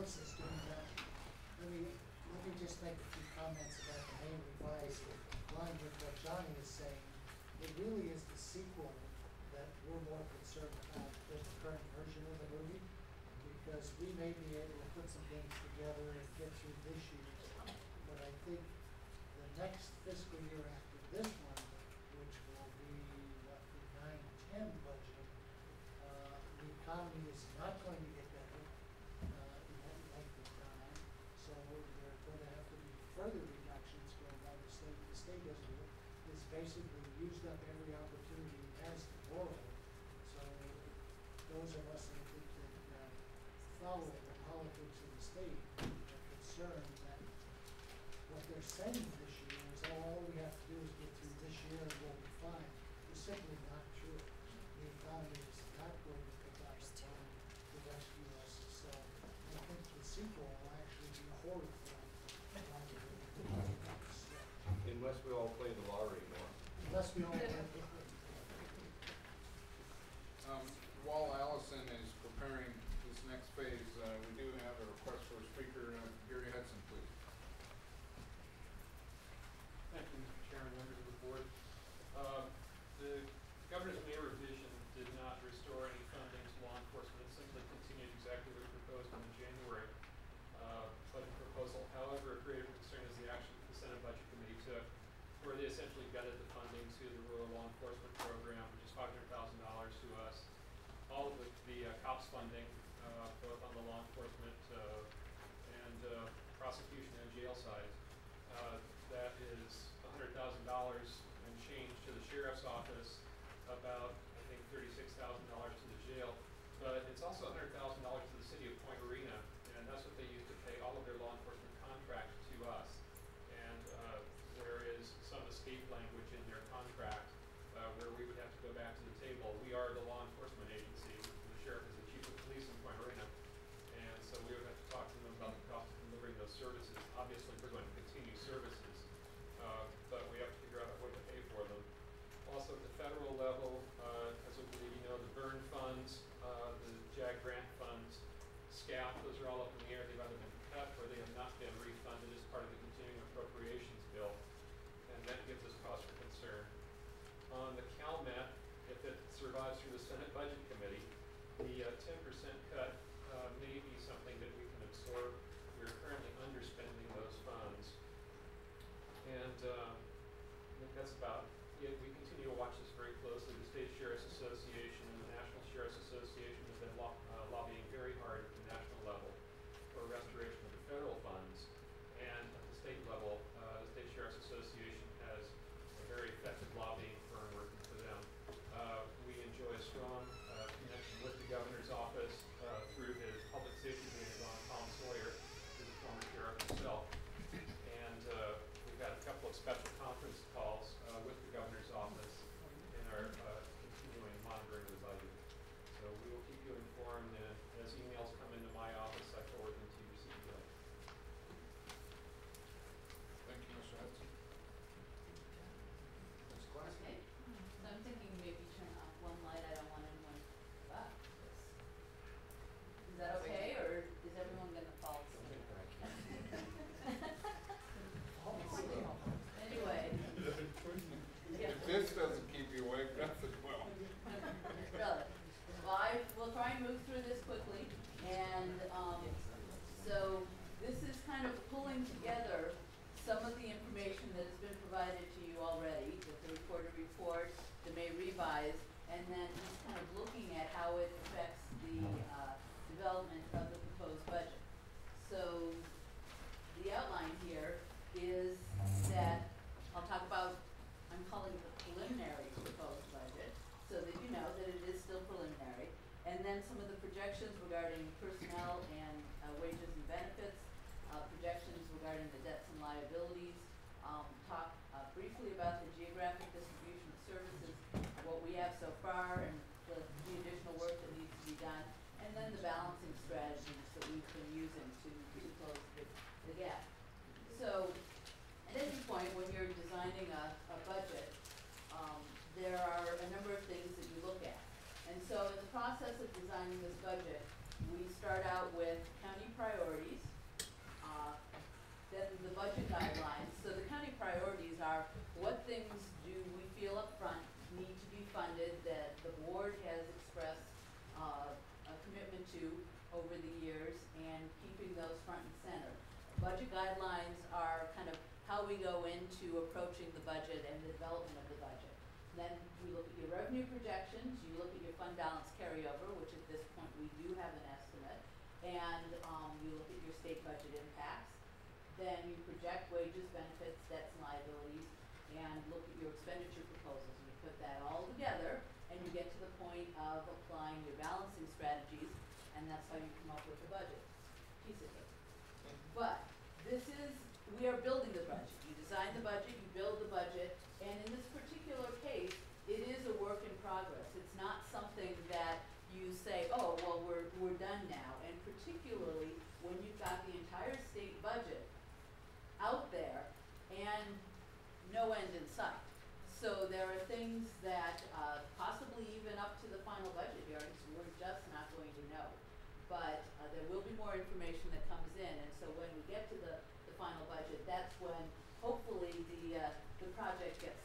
analysis doing that, let me just make a few comments about the May revised. Line with what Johnny is saying, it really is the sequel that we're more concerned about than the current version of the movie, because we may be able to put some things together and get through this year. But I think the next fiscal year after this one, which will be what, the 9-10 budget, the economy is not going to get better in that length of time. So there are going to have to be further reductions going by the state. The state has basically used up every opportunity it has to borrow. So those of us that follow the politics of the state are concerned that what they're saying this year is, oh, all we have to do is get through this year and we'll be fine. It's simply not true. The economy is not going to pick up time to rescue us. So I think the sequel will actually be horrifying. Unless we all play the lottery more. Unless we all While Allison is preparing this next phase, we do have a request for a speaker. Gary Hudson, please. Thank you, Mr. Chairman, members of the board. The governor's May revision did not restore any funding to law enforcement. It simply continued exactly what it proposed in the January budget proposal. However, a greater concern is the action the Senate Budget Committee took, where they essentially gutted the funding to the rural law enforcement program, which is $500,000 to us. All of the COPS funding, both on the law enforcement and prosecution and jail side, that is $100,000 and change to the sheriff's office, about, I think, $36,000 to the jail. But it's also $100,000 to the city of Point Arena, and that's what they use to pay all of their law enforcement contracts to us. And there is some escape language in their contract where we would have to go back to the table. We are the law enforcement agency. The sheriff is the chief of police in Point Arena. And so we would have to talk to them about the cost of delivering those services. Obviously, we're going to continue services, but we have to figure out a way to pay for them. Also, at the federal level, as I believe you know, the burn funds, the JAG grant funds, SCAP, those are all up in the air. They've either been cut or they have not been refunded as part of the continuing appropriations bill. And that gives us cause for concern. On the CalMet, if it survives through the Senate Budget Committee, the 10% cut may be something that we can absorb. We're currently underspending those funds. And I think that's about it. We continue to watch this very closely. The State Sheriff's Association and the National Sheriff's Association have been lobbying very hard at the national level for restoration of the federal funds. And at the state level, the State Sheriff's Association has a very effective lobbying firm working for them. We enjoy a strong connection with the governor's office through his public safety liaison, Tom Sawyer, who's a former sheriff himself. And we've had a couple of special conference calls with the governor's office and are continuing monitoring the budget. So we will keep you informed, and as emails come into my office, I forward them to your CEO. Thank you, Mr. Hudson. Next question. Okay, so I'm thinking maybe turn off one light. I don't want anyone up. Is that okay, or is everyone going to fall asleep? Anyway. If this doesn't keep you awake, nothing will. Really. Well, I will try and move through this quickly. And so this is kind of pulling together some of the information that has been provided to you already with the reported report, the May revise, and then just kind of looking at how it affects the development of the proposed budget. So the outline here is that I'll talk about, I'm calling it the preliminary proposed budget, so that you know that it is still preliminary. And then some of the projections regarding personnel and wages and benefits, projections regarding the debts and liabilities, talk briefly about the geographic distribution of services, what we have so far, and the additional work that needs to be done, and then the balancing strategies that we've been using to close the gap. So at any point when you're designing a budget, there are a number of things that you look at. And so in the process of designing this budget, we start out with county priorities, to over the years and keeping those front and center. Budget guidelines are kind of how we go into approaching the budget and the development of the budget. Then we look at your revenue projections, you look at your fund balance carryover, which at this point we do have an estimate, and you look at your state budget impacts. Then you project wages, benefits, debts, and liabilities, and look at your expenditure proposals. And you put that all together, and you get to the point of applying your balancing strategies, and that's how you come up with the budget. Piece of cake. But we are building the budget. You design the budget, you build the budget, and in this particular case, it is a work in progress. It's not something that you say, oh, well, we're done now. And particularly when you've got the entire state budget out there and no end in sight. So there are things that possibly even up to the final budget hearings, we're just not going to know. But there will be more information that comes in, and so when we get to the final budget, that's when hopefully the project gets